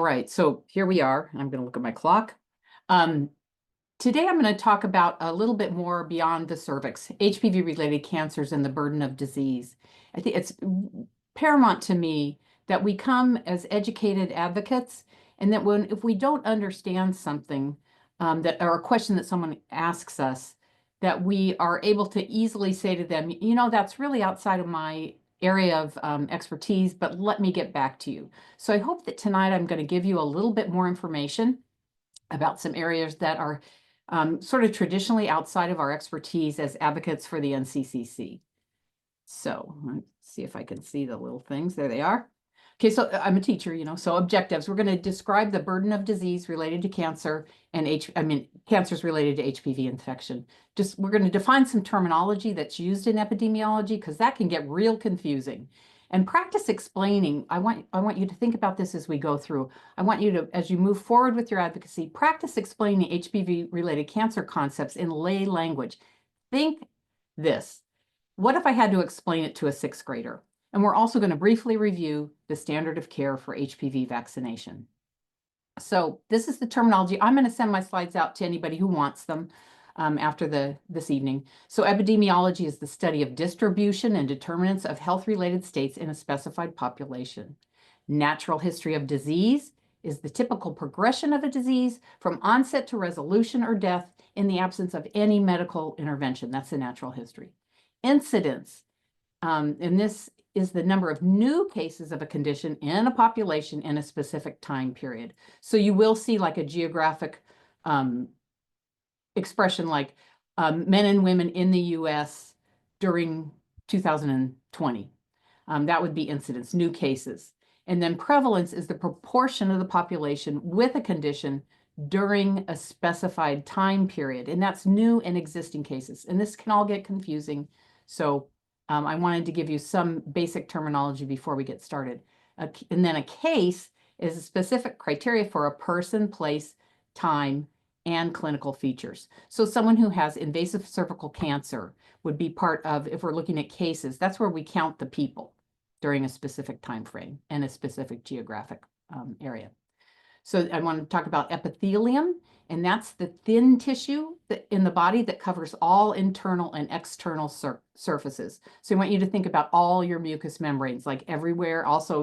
right, so here we are. I'm going to look at my clock. Um, Today I'm going to talk about a little bit more beyond the cervix, HPV-related cancers and the burden of disease. I think it's paramount to me that we come as educated advocates, and that if we don't understand something that or a question that someone asks us, that we are able to easily say to them, that's really outside of my area of expertise, but let me get back to you. So I hope that tonight I'm going to give you a little bit more information about some areas that are sort of traditionally outside of our expertise as advocates for the NCCC. So let's see if I can see the little things. There they are. Okay, so I'm a teacher, so objectives. We're going to describe the burden of disease related to cancer and cancers related to HPV infection. We're going to define some terminology that's used in epidemiology, because that can get real confusing. And practice explaining. I want you to think about this as we go through. I want you to, as you move forward with your advocacy, practice explaining HPV-related cancer concepts in lay language. Think this. What if I had to explain it to a sixth grader? And we're also going to briefly review the standard of care for HPV vaccination. So this is the terminology. I'm going to send my slides out to anybody who wants them after this evening. So epidemiology is the study of distribution and determinants of health-related states in a specified population. Natural history of disease is the typical progression of a disease from onset to resolution or death in the absence of any medical intervention. That's the natural history. Incidence, and this is the number of new cases of a condition in a population in a specific time period. So you will see like a geographic expression like men and women in the US during 2020. That would be incidence, new cases. And then prevalence is the proportion of the population with a condition during a specified time period. And that's new and existing cases. And this can all get confusing. So I wanted to give you some basic terminology before we get started. And then a case is a specific criteria for a person, place, time, and clinical features. So someone who has invasive cervical cancer would be part of, if we're looking at cases, that's where we count the people during a specific time frame and a specific geographic area. So I want to talk about epithelium, and that's the thin tissue in the body that covers all internal and external surfaces. So I want you to think about all your mucous membranes, like everywhere. Also,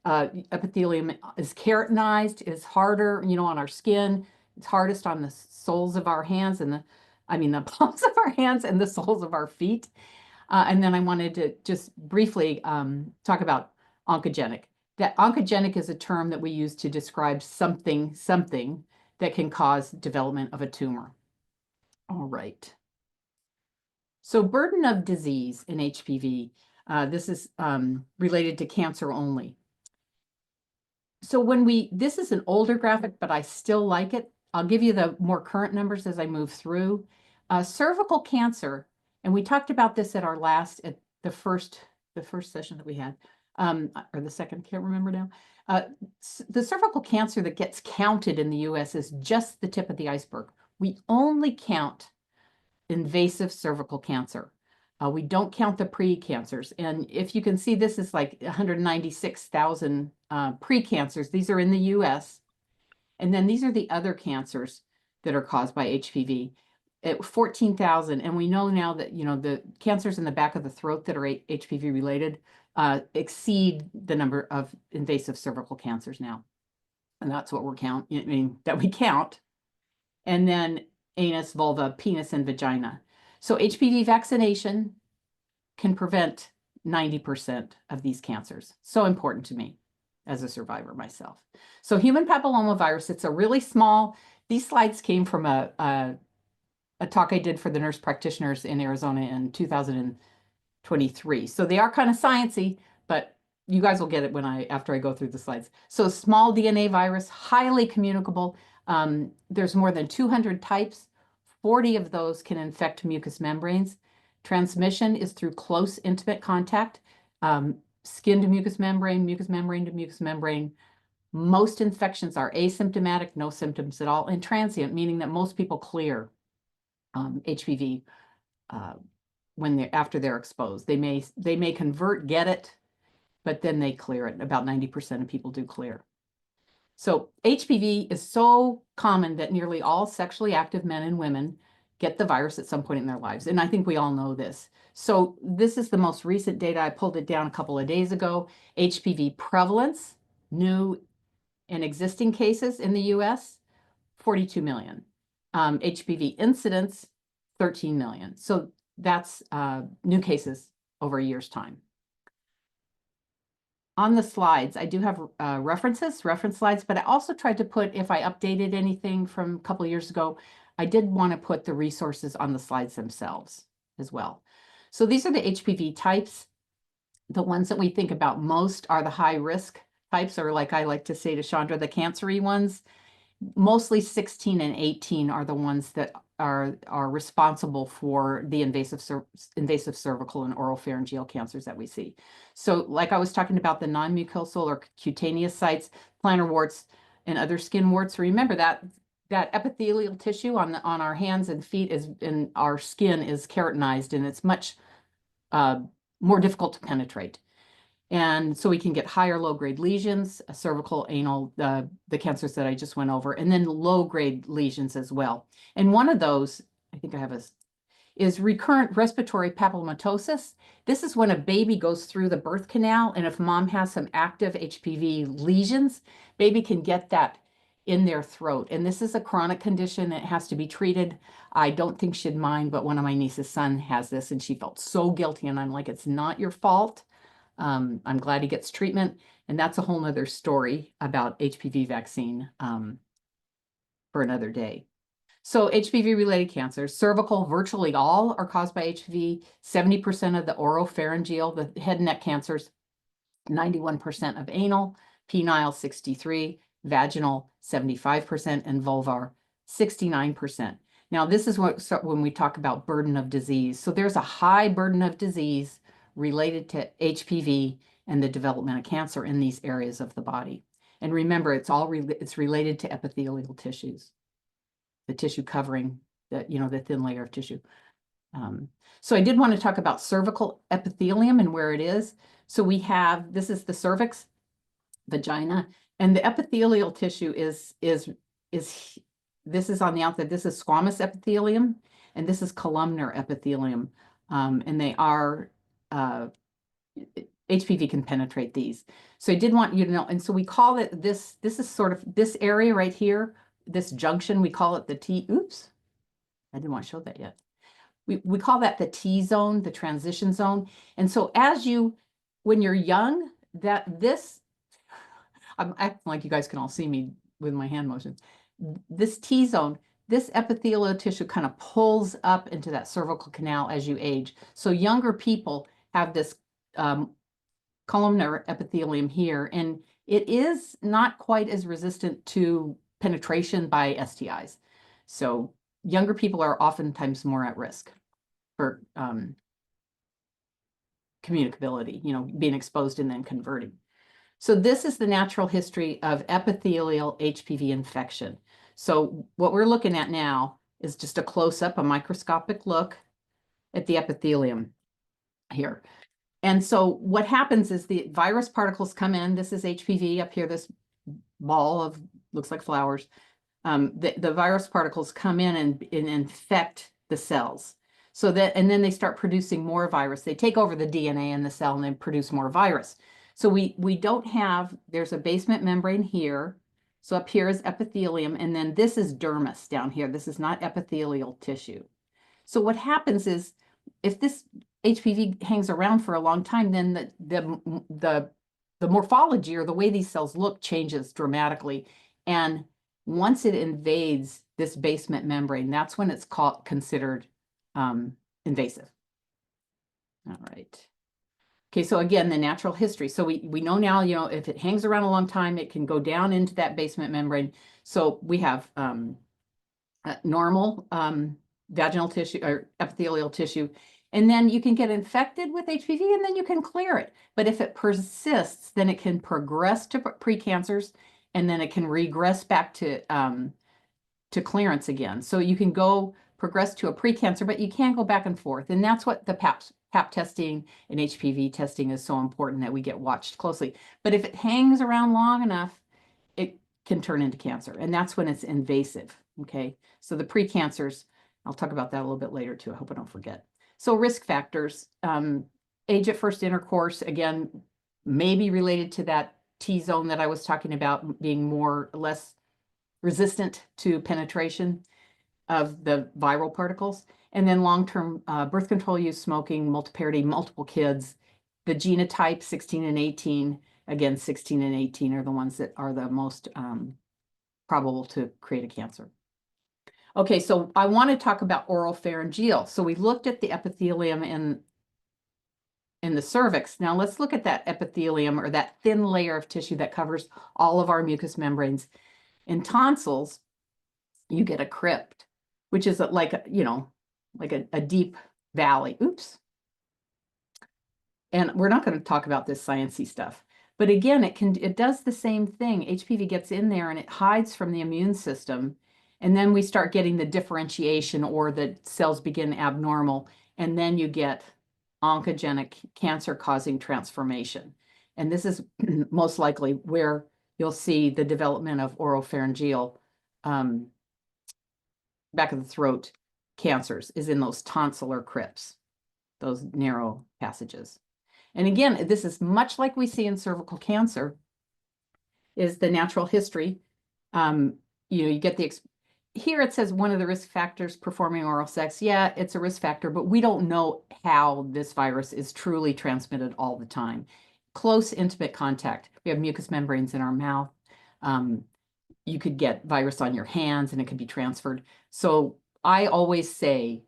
epithelium is keratinized, is harder, on our skin. It's hardest on the soles of our hands and the palms of our hands and the soles of our feet. And then I wanted to just briefly talk about oncogenic. That oncogenic is a term that we use to describe something that can cause development of a tumor. All right. So burden of disease in HPV, this is related to cancer only. So this is an older graphic, but I still like it. I'll give you the more current numbers as I move through. Cervical cancer, and we talked about this at the first session that we had. Or the second, can't remember now. The cervical cancer that gets counted in the US is just the tip of the iceberg. We only count invasive cervical cancer. We don't count the pre-cancers. And if you can see, this is like 196,000 pre-cancers. These are in the US. And then these are the other cancers that are caused by HPV. At 14,000, and we know now that the cancers in the back of the throat that are HPV related exceed the number of invasive cervical cancers now, and that's what that we count. And then anus, vulva, penis, and vagina. So HPV vaccination can prevent 90% of these cancers. So important to me as a survivor myself. So human papillomavirus, it's a really small. These slides came from a talk I did for the nurse practitioners in Arizona in 2023. So they are kind of sciencey, but you guys will get it after I go through the slides. So small DNA virus, highly communicable. There's more than 200 types. 40 of those can infect mucous membranes. Transmission is through close, intimate contact, skin to mucous membrane to mucous membrane. Most infections are asymptomatic, no symptoms at all, and transient, meaning that most people clear HPV after they're exposed. They may convert, get it, but then they clear it. About 90% of people do clear. So HPV is so common that nearly all sexually active men and women get the virus at some point in their lives. And I think we all know this. So this is the most recent data. I pulled it down a couple of days ago. HPV prevalence, new and existing cases in the US, 42 million. HPV incidence, 13 million. So that's new cases over a year's time. On the slides, I do have reference slides, but I also tried to put, if I updated anything from a couple of years ago, I did want to put the resources on the slides themselves as well. So these are the HPV types. The ones that we think about most are the high risk types, or like I like to say to Chandra, the cancery ones. Mostly 16 and 18 are the ones that are responsible for the invasive cervical and oropharyngeal cancers that we see. So like I was talking about the non-mucosal or cutaneous sites, plantar warts, and other skin warts, remember that epithelial tissue on our hands and feet is in our skin is keratinized, and it's much more difficult to penetrate. And so we can get higher low-grade lesions, cervical, anal, the cancers that I just went over, and then low-grade lesions as well. And one of those, I think I have is recurrent respiratory papillomatosis. This is when a baby goes through the birth canal, and if mom has some active HPV lesions, baby can get that in their throat. And this is a chronic condition that has to be treated. I don't think she'd mind, but one of my niece's son has this, and she felt so guilty. And I'm like, it's not your fault. I'm glad he gets treatment, and that's a whole nother story about HPV vaccine for another day. So HPV-related cancers, cervical, virtually all are caused by HPV, 70% of the oropharyngeal, the head and neck cancers, 91% of anal, penile 63, vaginal 75%, and vulvar 69%. Now, this is what when we talk about burden of disease. So there's a high burden of disease related to HPV and the development of cancer in these areas of the body. And remember, it's related to epithelial tissues, the tissue covering the thin layer of tissue. So I did want to talk about cervical epithelium and where it is. So this is the cervix, vagina, and the epithelial tissue is this is on the outside. This is squamous epithelium, and this is columnar epithelium, and they are HPV can penetrate these. So I did want you to know, and so we call it this is sort of this area right here, this junction, we call it the T, oops, I didn't want to show that yet. We call that the T zone, the transition zone. And so when you're young, I'm acting like you guys can all see me with my hand motions. This T zone, this epithelial tissue kind of pulls up into that cervical canal as you age. So younger people have this columnar epithelium here, and it is not quite as resistant to penetration by STIs. So younger people are oftentimes more at risk for communicability, being exposed and then converting. So this is the natural history of epithelial HPV infection. So what we're looking at now is just a close-up, a microscopic look at the epithelium here. And so what happens is the virus particles come in. This is HPV up here, this ball of, looks like flowers. The virus particles come in and infect the cells. And then they start producing more virus. They take over the DNA in the cell and then produce more virus. So we don't have, there's a basement membrane here. So up here is epithelium, and then this is dermis down here. This is not epithelial tissue. So what happens is, if this HPV hangs around for a long time, then the morphology, or the way these cells look, changes dramatically. And once it invades this basement membrane, that's when it's considered invasive. All right. Okay, so again, the natural history. So we know now, if it hangs around a long time, it can go down into that basement membrane. So we have normal vaginal tissue or epithelial tissue, and then you can get infected with HPV, and then you can clear it. But if it persists, then it can progress to precancers, and then it can regress back to clearance again. So you can progress to a precancer, but you can't go back and forth. And that's what the PAP testing and HPV testing is so important, that we get watched closely. But if it hangs around long enough, can turn into cancer, and that's when it's invasive, okay? So the precancers, I'll talk about that a little bit later too. I hope I don't forget. So risk factors, age at first intercourse, again, maybe related to that T-zone that I was talking about being more or less resistant to penetration of the viral particles. And then long-term birth control use, smoking, multiparity, multiple kids. The genotype 16 and 18, again, 16 and 18 are the ones that are the most probable to create a cancer. Okay, so I want to talk about oropharyngeal. So we looked at the epithelium in the cervix. Now let's look at that epithelium, or that thin layer of tissue that covers all of our mucous membranes. In tonsils, you get a crypt, which is like a deep valley. Oops. And we're not going to talk about this sciencey stuff. But again, it does the same thing. HPV gets in there and it hides from the immune system. And then we start getting the differentiation, or the cells begin abnormal. And then you get oncogenic cancer-causing transformation. And this is most likely where you'll see the development of oropharyngeal back of the throat cancers, is in those tonsillar crypts, those narrow passages. And again, this is much like we see in cervical cancer, is the natural history. You get here it says one of the risk factors, performing oral sex. Yeah, it's a risk factor, but we don't know how this virus is truly transmitted all the time. Close, intimate contact. We have mucous membranes in our mouth. You could get virus on your hands and it could be transferred. So I always say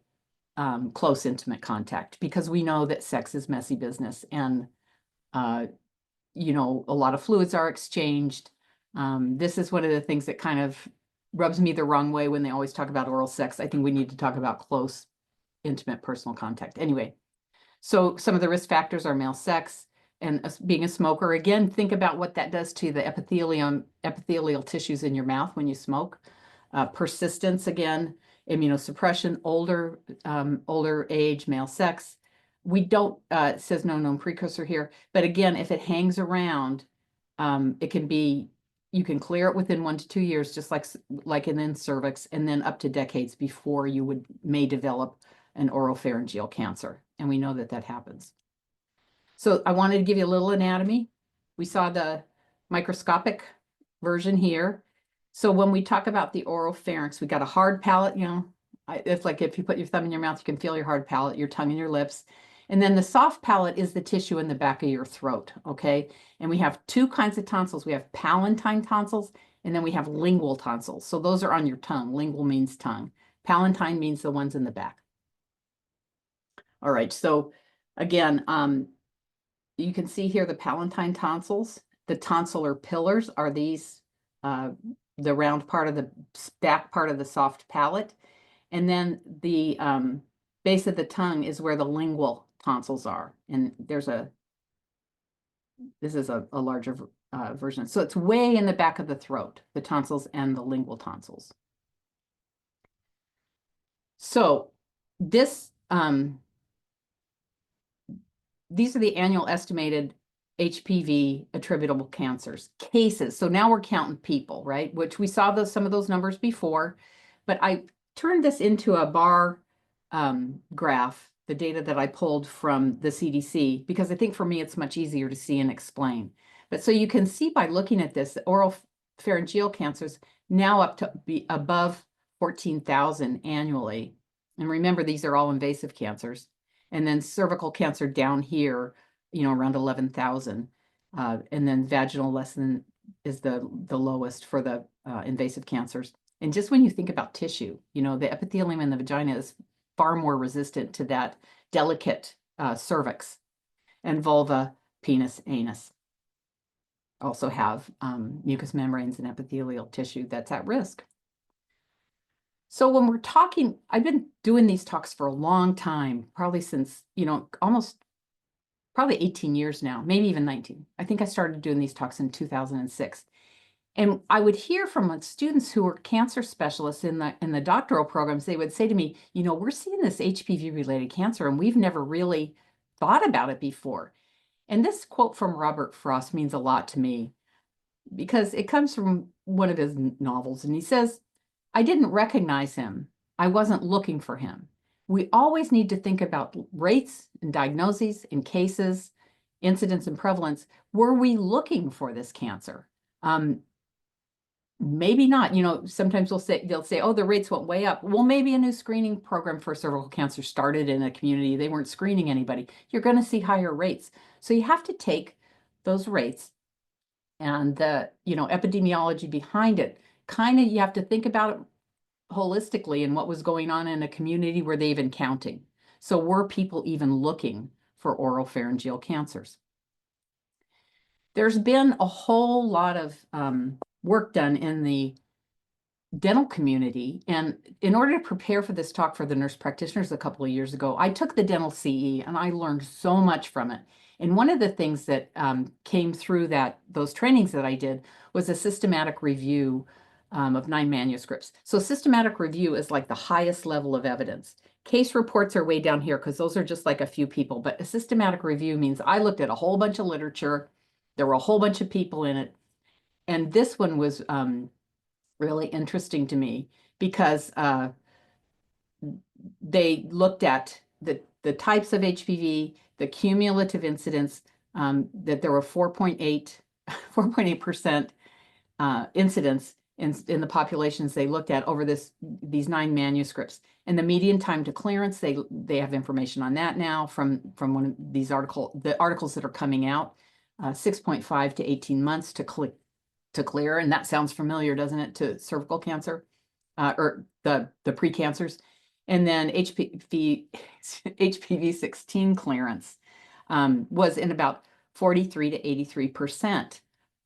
close, intimate contact, because we know that sex is messy business, and a lot of fluids are exchanged. This is one of the things that kind of rubs me the wrong way when they always talk about oral sex. I think we need to talk about close, intimate, personal contact. Anyway, so some of the risk factors are male sex and being a smoker. Again, think about what that does to the epithelial tissues in your mouth when you smoke. Persistence, again, immunosuppression, older age, male sex. We don't, it says no known precursor here, but again, if it hangs around, it can be, you can clear it within 1 to 2 years, just like in cervix, and then up to decades before you may develop an oropharyngeal cancer. And we know that that happens. So I wanted to give you a little anatomy. We saw the microscopic version here. So when we talk about the oropharynx, we got a hard palate, it's like if you put your thumb in your mouth, you can feel your hard palate, your tongue and your lips. And then the soft palate is the tissue in the back of your throat, okay? And we have two kinds of tonsils. We have palatine tonsils, and then we have lingual tonsils. So those are on your tongue. Lingual means tongue. Palatine means the ones in the back. All right, so again, you can see here the palatine tonsils. The tonsillar pillars are these, the round part of the back part of the soft palate. And then the base of the tongue is where the lingual tonsils are. And this is a larger version. So it's way in the back of the throat, the tonsils and the lingual tonsils. So this, these are the annual estimated HPV attributable cancers cases. So now we're counting people, right? Which we saw some of those numbers before, but I turned this into a bar graph, the data that I pulled from the CDC, because I think for me it's much easier to see and explain. But so you can see by looking at this, oral pharyngeal cancers now up to be above 14,000 annually. And remember, these are all invasive cancers. And then cervical cancer down here, around 11,000. And then vaginal is the lowest for the invasive cancers. And just when you think about tissue, the epithelium in the vagina is far more resistant to that delicate cervix, and vulva, penis, anus also have mucous membranes and epithelial tissue that's at risk. So when we're talking, I've been doing these talks for a long time, probably since, probably 18 years now, maybe even 19. I think I started doing these talks in 2006. And I would hear from students who were cancer specialists in the doctoral programs. They would say to me, we're seeing this HPV-related cancer and we've never really thought about it before. And this quote from Robert Frost means a lot to me, because it comes from one of his novels, and he says, I didn't recognize him. I wasn't looking for him. We always need to think about rates and diagnoses and cases, incidence and prevalence. Were we looking for this cancer? Maybe not. Sometimes they'll say, oh, the rates went way up. Well, maybe a new screening program for cervical cancer started in a community. They weren't screening anybody. You're going to see higher rates. So you have to take those rates and the, epidemiology behind it. Kind of, you have to think about it holistically and what was going on in a community where they even counting. So were people even looking for oropharyngeal cancers? There's been a whole lot of work done in the dental community. And in order to prepare for this talk for the nurse practitioners a couple of years ago, I took the dental CE and I learned so much from it. And one of the things that came through those trainings that I did was a systematic review of 9 manuscripts. So systematic review is like the highest level of evidence. Case reports are way down here because those are just like a few people, but a systematic review means I looked at a whole bunch of literature. There were a whole bunch of people in it. And this one was really interesting to me because they looked at the types of HPV, the cumulative incidence, that there were 4.8% incidence in the populations they looked at over these 9 manuscripts. And the median time to clearance, they have information on that now from one of these the articles that are coming out, 6.5 to 18 months to clear. And that sounds familiar, doesn't it, to cervical cancer or the precancers. And then HPV-16 clearance was in about 43 to 83%,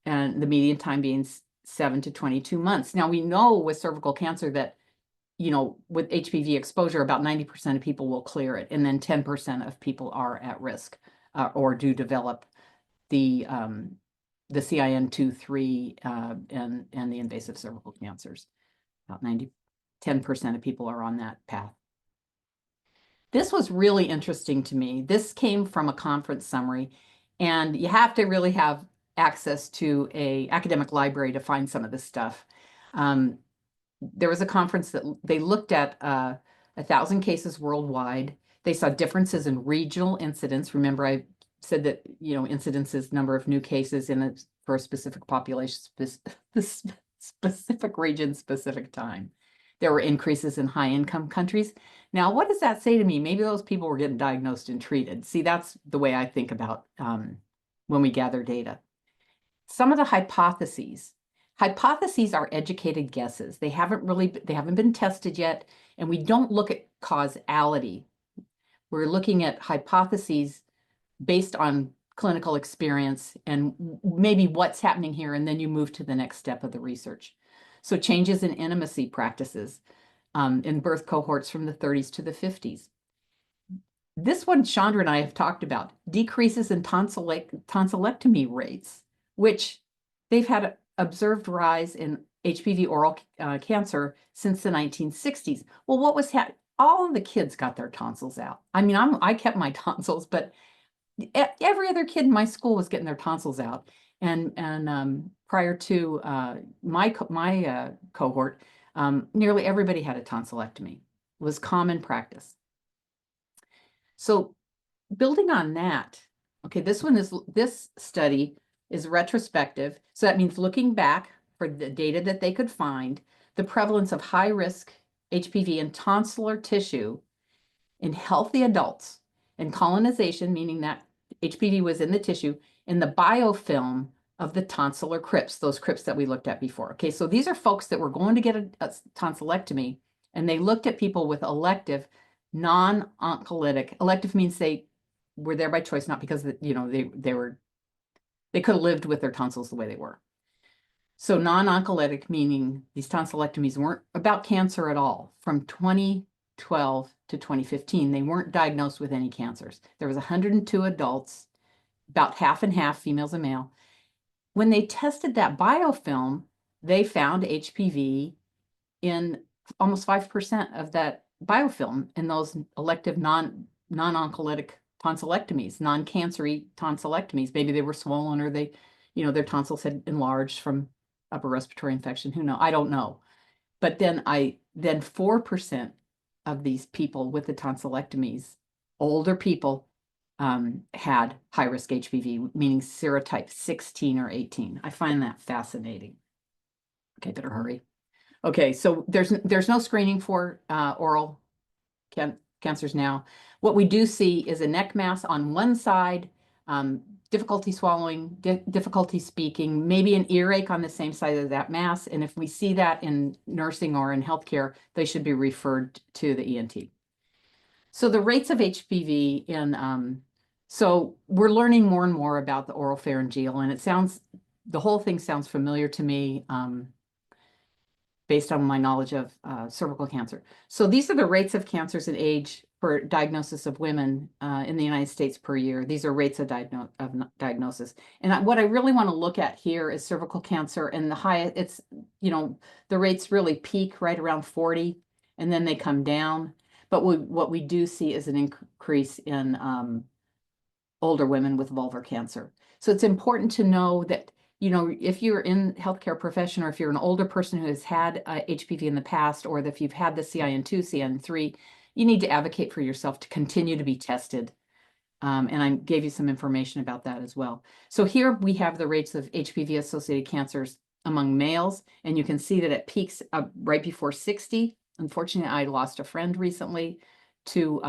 and the median time being 7 to 22 months. Now, we know with cervical cancer that, with HPV exposure, about 90% of people will clear it, and then 10% of people are at risk or do develop the CIN2-3 and the invasive cervical cancers. About 10% of people are on that path. This was really interesting to me. This came from a conference summary, and you have to really have access to an academic library to find some of this stuff. There was a conference that they looked at 1,000 cases worldwide. They saw differences in regional incidence. Remember, I said that, incidences, number of new cases for a specific population, specific region, specific time. There were increases in high-income countries. Now, what does that say to me? Maybe those people were getting diagnosed and treated. See, that's the way I think about when we gather data. Some of the hypotheses. Hypotheses are educated guesses. They haven't been tested yet, and we don't look at causality. We're looking at hypotheses based on clinical experience and maybe what's happening here, and then you move to the next step of the research. So changes in intimacy practices in birth cohorts from the 30s to the 50s. This one Chandra and I have talked about, decreases in tonsillectomy rates, which they've had observed rise in HPV oral cancer since the 1960s. Well, what was happening? All of the kids got their tonsils out. I mean, I kept my tonsils, but every other kid in my school was getting their tonsils out. And prior to my cohort, nearly everybody had a tonsillectomy. It was common practice. So building on that, okay, this study is retrospective. So that means looking back for the data that they could find, the prevalence of high-risk HPV in tonsillar tissue in healthy adults, and colonization, meaning that HPV was in the tissue, in the biofilm of the tonsillar crypts, those crypts that we looked at before. Okay, so these are folks that were going to get a tonsillectomy, and they looked at people with elective, non-oncolytic. Elective means they were there by choice, not because they could have lived with their tonsils the way they were. So non-oncolytic, meaning these tonsillectomies weren't about cancer at all. From 2012 to 2015, they weren't diagnosed with any cancers. There was 102 adults, about half and half, females and male. When they tested that biofilm, they found HPV in almost 5% of that biofilm in those elective non-oncolytic tonsillectomies, non-cancery tonsillectomies. Maybe they were swollen or their tonsils had enlarged from upper respiratory infection. Who knows? I don't know. But then 4% of these people with the tonsillectomies, older people, had high-risk HPV, meaning serotype 16 or 18. I find that fascinating. Okay, better hurry. Okay, so there's no screening for oral cancers now. What we do see is a neck mass on one side, difficulty swallowing, difficulty speaking, maybe an earache on the same side of that mass. And if we see that in nursing or in healthcare, they should be referred to the ENT. So the rates of HPV so we're learning more and more about the oropharyngeal, and the whole thing sounds familiar to me based on my knowledge of cervical cancer. So these are the rates of cancers in age for diagnosis of women in the United States per year. These are rates of diagnosis. And what I really want to look at here is cervical cancer, and the rates really peak right around 40, and then they come down. But what we do see is an increase in older women with vulvar cancer. So it's important to know that, if you're in healthcare profession, or if you're an older person who has had HPV in the past, or if you've had the CIN2, CIN3, you need to advocate for yourself to continue to be tested. And I gave you some information about that as well. So here we have the rates of HPV-associated cancers among males, and you can see that it peaks right before 60. Unfortunately, I lost a friend recently to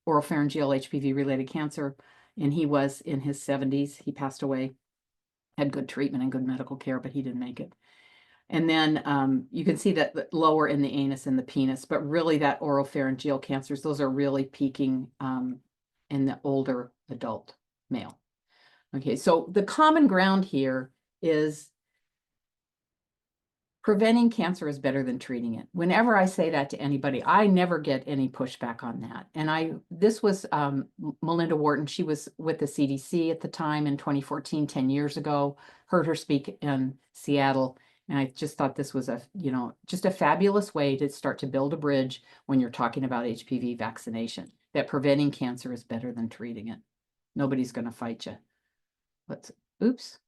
oropharyngeal HPV-related cancer, and he was in his 70s. He passed away, had good treatment and good medical care, but he didn't make it. And then you can see that lower in the anus and the penis, but really that oropharyngeal cancers, those are really peaking in the older adult male. Okay, so the common ground here is preventing cancer is better than treating it. Whenever I say that to anybody, I never get any pushback on that. And this was Melinda Wharton. She was with the CDC at the time in 2014, 10 years ago, heard her speak in Seattle. And I just thought this was just a fabulous way to start to build a bridge when you're talking about HPV vaccination, that preventing cancer is better than treating it. Nobody's going to fight you. Oops.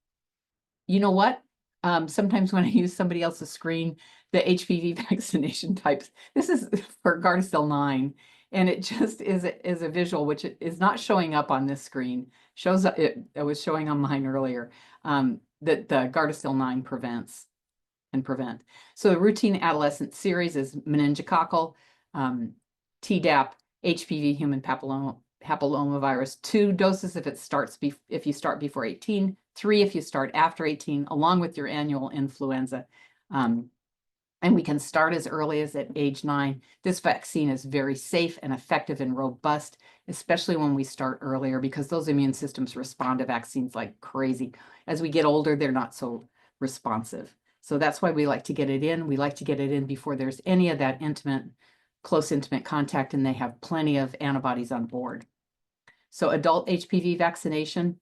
You know what? Sometimes when I use somebody else's screen, the HPV vaccination types, this is for Gardasil 9, and it just is a visual, which is not showing up on this screen. Shows up, it was showing on mine earlier, that the Gardasil 9 prevents and prevent. So the routine adolescent series is meningococcal, Tdap, HPV, human papillomavirus, 2 doses if you start before 18, 3 if you start after 18, along with your annual influenza. And we can start as early as at age 9. This vaccine is very safe and effective and robust, especially when we start earlier, because those immune systems respond to vaccines like crazy. As we get older, they're not so responsive. So that's why we like to get it in. We like to get it in before there's any of that close intimate contact, and they have plenty of antibodies on board. So adult HPV vaccination,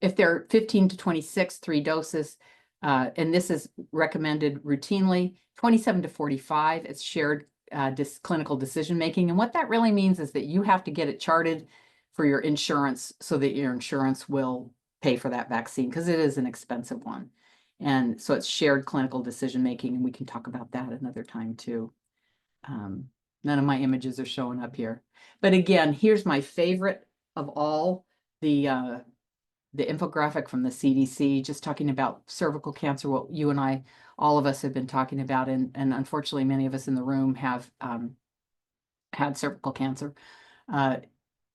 if they're 15 to 26, 3 doses, and this is recommended routinely. 27 to 45, it's shared clinical decision-making. And what that really means is that you have to get it charted for your insurance so that your insurance will pay for that vaccine, because it is an expensive one. And so it's shared clinical decision-making, and we can talk about that another time too. None of my images are showing up here. But again, here's my favorite of all, the infographic from the CDC, just talking about cervical cancer, what you and I, all of us have been talking about, and unfortunately many of us in the room have had cervical cancer.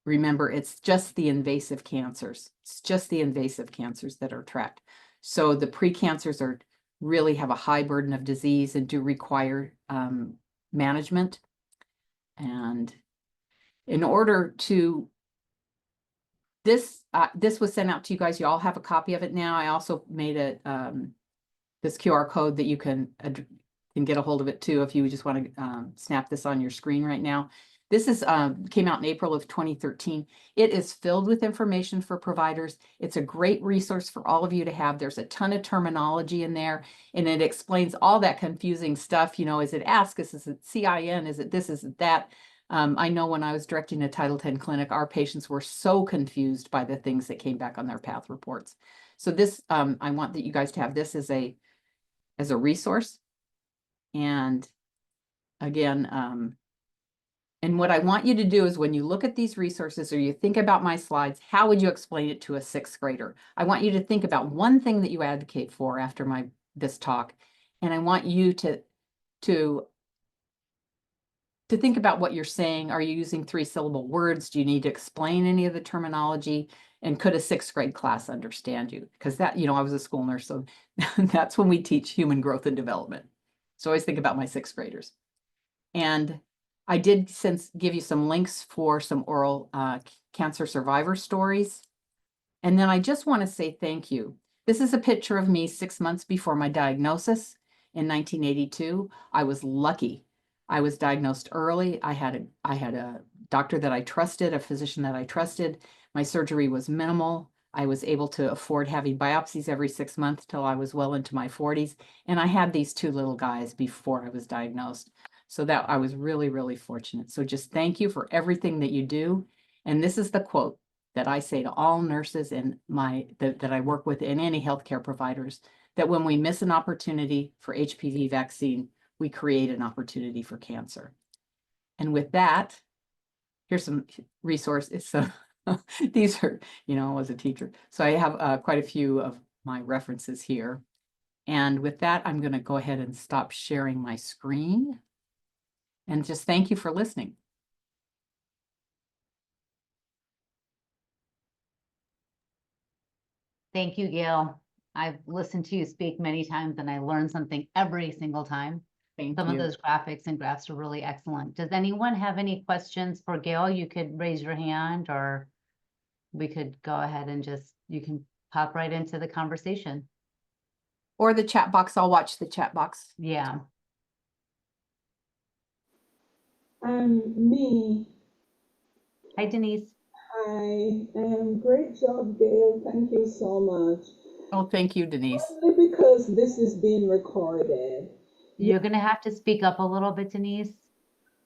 Remember, it's just the invasive cancers. It's just the invasive cancers that are tracked. So the precancers really have a high burden of disease and do require management. And in order to, this was sent out to you guys. You all have a copy of it now. I also made this QR code that you can get a hold of it too if you just want to snap this on your screen right now. This came out in April of 2013. It is filled with information for providers. It's a great resource for all of you to have. There's a ton of terminology in there, and it explains all that confusing stuff. Is it ASCUS? Is it CIN? Is it this? Is it that? I know when I was directing a Title X clinic, our patients were so confused by the things that came back on their path reports. So this, I want that you guys to have this as a resource. And again, and what I want you to do is when you look at these resources or you think about my slides, how would you explain it to a sixth grader? I want you to think about one thing that you advocate for after this talk. And I want you to think about what you're saying. Are you using 3-syllable words? Do you need to explain any of the terminology? And could a sixth grade class understand you? Because that, I was a school nurse, so that's when we teach human growth and development. So I always think about my sixth graders. And I did give you some links for some oral cancer survivor stories. And then I just want to say thank you. This is a picture of me 6 months before my diagnosis in 1982. I was lucky. I was diagnosed early. I had a doctor that I trusted, a physician that I trusted. My surgery was minimal. I was able to afford having biopsies every 6 months till I was well into my 40s. And I had these 2 little guys before I was diagnosed. So that I was really, really fortunate. So just thank you for everything that you do. And this is the quote that I say to all nurses and that I work with and any healthcare providers, that when we miss an opportunity for HPV vaccine, we create an opportunity for cancer. And with that, here's some resources. So these are, I was a teacher. So I have quite a few of my references here. And with that, I'm going to go ahead and stop sharing my screen. And just thank you for listening. Thank you, Gail. I've listened to you speak many times and I learned something every single time. Some of those graphics and graphs are really excellent. Does anyone have any questions for Gail? You could raise your hand or we could go ahead and you can pop right into the conversation. Or the chat box. I'll watch the chat box. Yeah. Me. Hi, Denise. Hi. Great job, Gail. Thank you so much. Oh, thank you, Denise. Only because this is being recorded. You're going to have to speak up a little bit, Denise.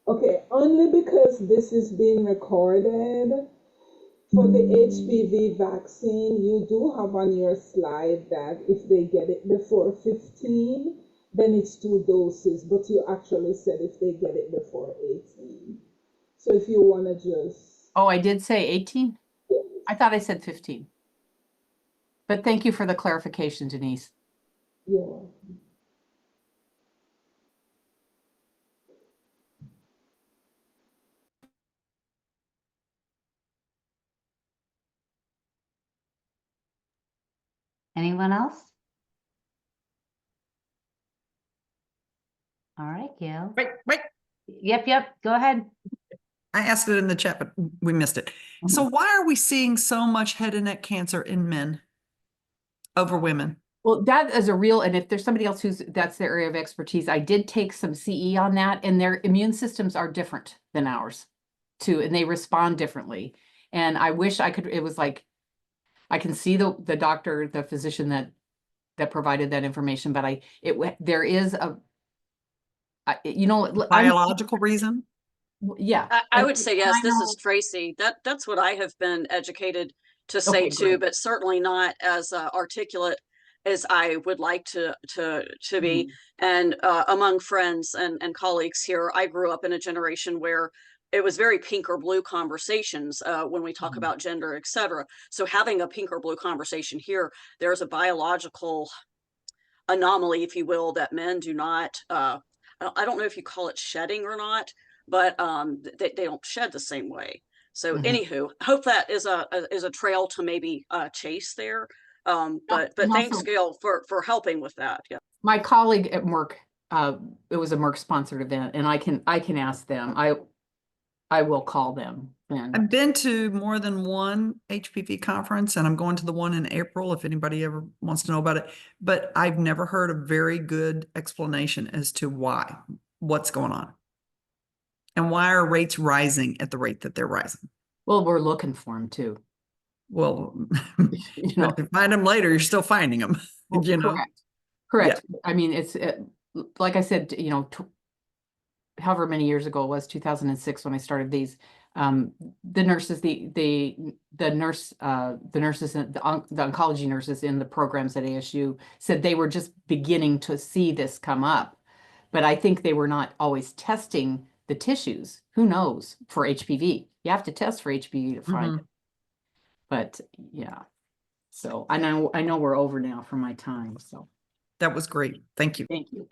Okay, only because this is being recorded. For the HPV vaccine, you do have on your slide that if they get it before 15, then it's 2 doses, but you actually said if they get it before 18. So if you want to just... Oh, I did say 18? Yes. I thought I said 15. But thank you for the clarification, Denise. Yeah. Anyone else? All right, Gail. Wait. Yep. Go ahead. I asked it in the chat, but we missed it. So why are we seeing so much head and neck cancer in men over women? Well, that is and if there's somebody else that's their area of expertise, I did take some CE on that, and their immune systems are different than ours too, and they respond differently. And I wish I could, it was like, I can see the doctor, the physician that provided that information, but there is biological reason. Yeah, I would say yes. This is Tracy. That's what I have been educated to say too, but certainly not as articulate as I would like to be. And among friends and colleagues here, I grew up in a generation where it was very pink or blue conversations when we talk about gender, etc. So having a pink or blue conversation here, there's a biological anomaly, if you will, that men do not. I don't know if you call it shedding or not, but they don't shed the same way. So anywho, hope that is a trail to maybe chase there. But thanks, also, Gail, for helping with that. Yeah. My colleague at Merck, it was a Merck sponsored event, and I can ask them. I will call them then. I've been to more than one HPV conference, and I'm going to the one in April if anybody ever wants to know about it. But I've never heard a very good explanation as to what's going on. And why are rates rising at the rate that they're rising? Well, we're looking for them too. Well, if you find them later, you're still finding them. Well, correct. Yeah. I mean, it's like I said, however many years ago it was, 2006 when I started these. the nurses, the nurses, the oncology nurses in the programs at ASU said they were just beginning to see this come up. But I think they were not always testing the tissues. Who knows for HPV? You have to test for HPV to find it. But yeah, so I know we're over now for my time. So That was great. Thank you. thank you.